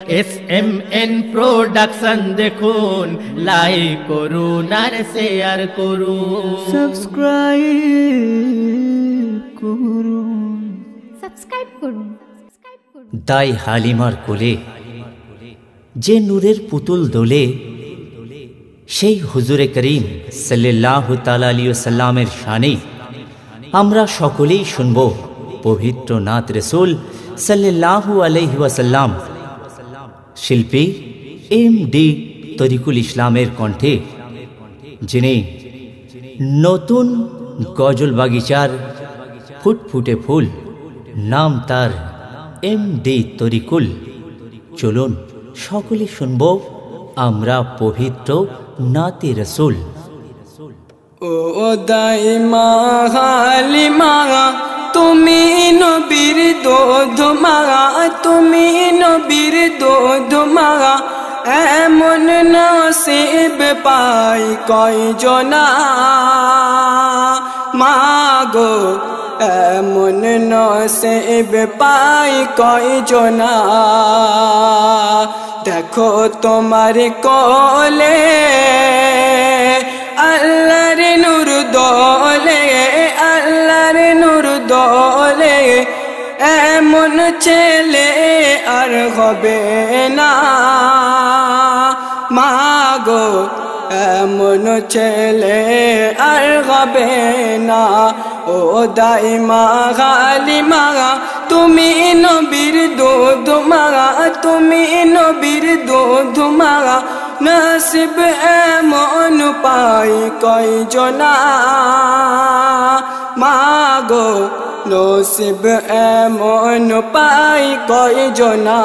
SMN production দেখুন, like করুন আর share করুন, সাবস্ক্রাইব করুন। দাই হালিমার কোলে যে নূরের পুতুল দোলে, সেই হুজুরে করিম সাল্লাল্লাহু তাআলা আলাইহি ওয়াসাল্লামের শানে আমরা সকলেই শুনব পবিত্র নাত রাসূল সাল্লাল্লাহু আলাইহি ওয়াসাল্লাম। শিল্পী MD তরিকুল ইসলামের কণ্ঠে, যিনি নতুন গজল বাগিচার ফুটফুটে ফুল, নাম তার MD তরিকুল। চলুন সকলে শুনব আমরা পবিত্র নাতে রাসূল। ও দাইমা হালিমা, তুমি নবীর দুধ মাগা, তুমি নবীর দুধ মাগা, এমন নসিব পাই কয়জনা মাগো, এমন নসিব পাই কয়জনা। দেখো তোমার কোলে আল্লাহর নূর দোলে, আল্লাহর নূর দোলে, এমন ছেলে আর হবে না মাগো, এমন ছেলে আর হবে না। ও দাইমা হালিমা, তুমি নবীর দুধ মাগা, তুমি নবীর দুধ মাগা, নসিব এমন পাই কয়জনা মাগো, নসিব এমন পাই কয়জনা।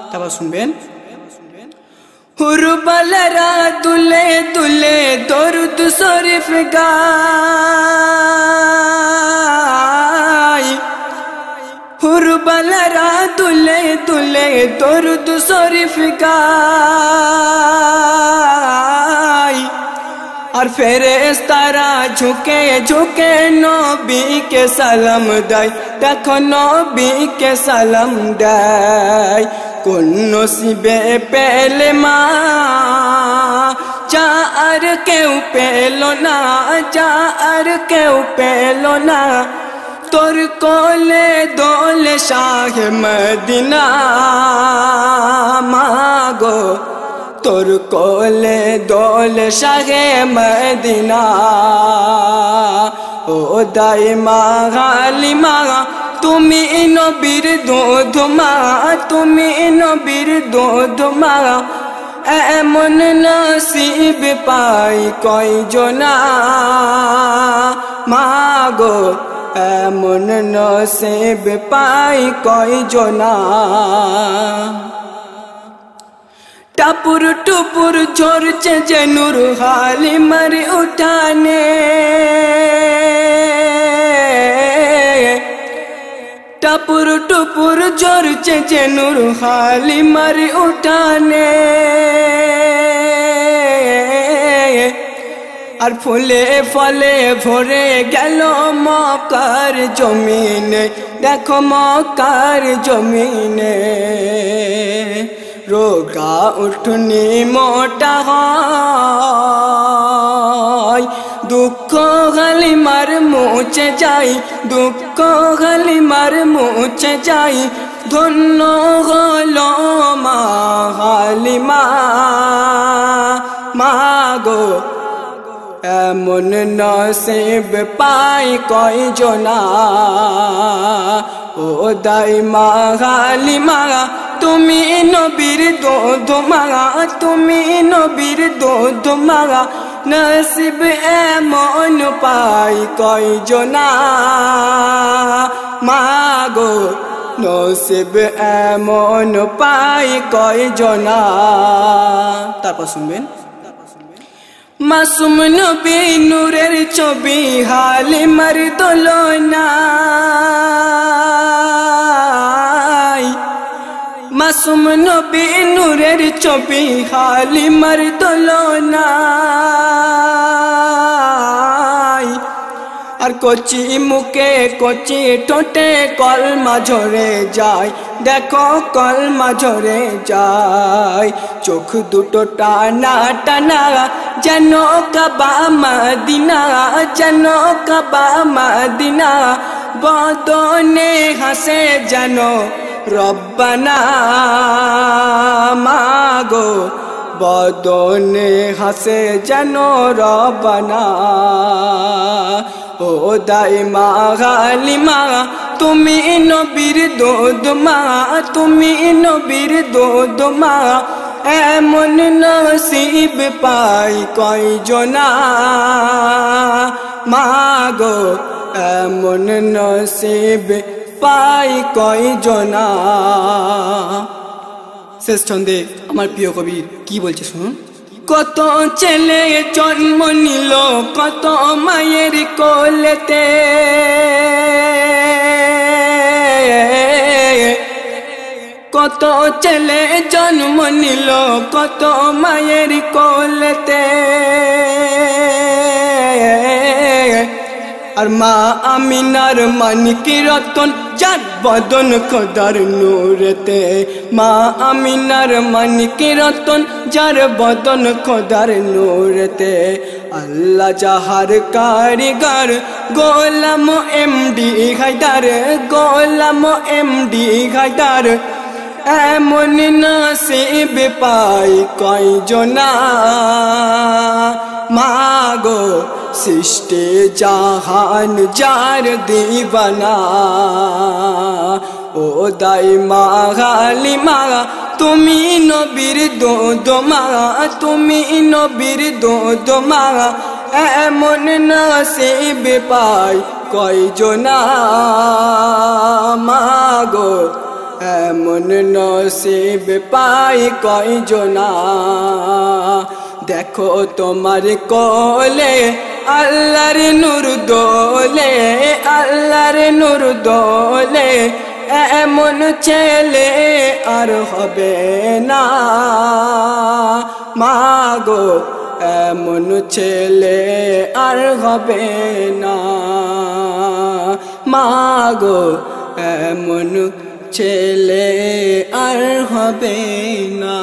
তারপর শুনবেন, হুরবালারা দুলে দুলে দরুদ শরীফ গায়, হুরবালারা দুলে দুলে দরুদ শরীফ গায়, আর ফেরেশতারা ঝুঁকে ঝুঁকে নবীকে সালাম দেয়, দেখো নবীকে সালাম দেয়। কোন নসিবে পেলে মা, যা আর কেউ পেল না, যা আর কেউ পেল না, তোর কোলে দোলে শাহে মদিনা মাগো, তোর কোলে দোলে শাহে মদিনা। ও দাইমা হালিমা, তুমি নবীর দুধ মা, তুমি নবীর দুধ মা, এমন নসিব পাই কয়জনা মাগো, এমন নসিব পাই কয়জনা। টাপুর টুপুর ঝরছে যে নূর হালিমার উঠানে, টাপুর টুপুর ঝরছে যে নূর হালিমার উঠানে, আর ফুলে ফলে ভরে গেল মক্কার জমিনে, দেখো মক্কার জমিনে। রোগা উঠনি মোটা হয়, দুঃখ হালিমার মুছে যাই, দুঃখ হালিমার মুছে যাই, ধন্য হলো মা হালিমা মাগো, এমন নসিব পাই কয়জনা। ও দাইমা হালিমা, তুমি নবীর দুধ মাগা, তুমি নবীর দুধ মাগা, নসিব এমন পাই কয়জনা মাগো, নসিব এমন পাই কয়জনা। তারপর শুনবেন, মাসুম নবী নূরের ছবি হালিমার দোলনায়, মাসুম নবী নূরের ছবি হালিমার দোলনায়, আর কচি মুখে কচি ঠোঁটে কলমা ঝরে যায়, দেখো কলমা ঝরে যায়। চোখ দুটো টানা টানা যেন কাবা মদিনা, যেন কাবা মদিনা। বদনে হাসে যেন রব্বানা মাগো, বদনে হাসে যেন রব্বানা। ও দাইমা হালিমা তুমি নবীর দুধ মা, তুমি নবীর দুধ মা। এমন নসিব পাই কয়জনা মাগো, এমন নসিব পাই কয়জনা। শেষ ছন্দে আমার প্রিয় কবি কি বলছে শুনুন। কত ছেলে জন্ম নিল কত মায়ের কোলেতে, কত ছেলে জন্ম নিল কত মায়ের কোলেতে। আর মা আমিনার মানিক রতন যার বদন খোদার নূরেতে, মা আমিনার মানিক রতন যার বদন খোদার নূরেতে। আল্লাহ যাহার কারিগর গোলাম এমডি হায়দার, গোলাম এমডি হায়দার। এমন নসিব পাই কয়জনা মাগো, সৃষ্টি জাহান যার দিবানা। ও দাইমা হালিমা তুমি নবীর দুধ মা, তুমি নবীর দুধ মা। এমন নসিব পাই কয়জনা মাগো, এমন নসিব পাই কয়জনা। দেখো তোমার কোলে আল্লাহর নূর দোলে, আল্লাহর নূর দোলে। এমন ছেলে আর হবে না মাগো, এমন ছেলে আর হবে না মাগো, এমন ছেলে আর হবে না।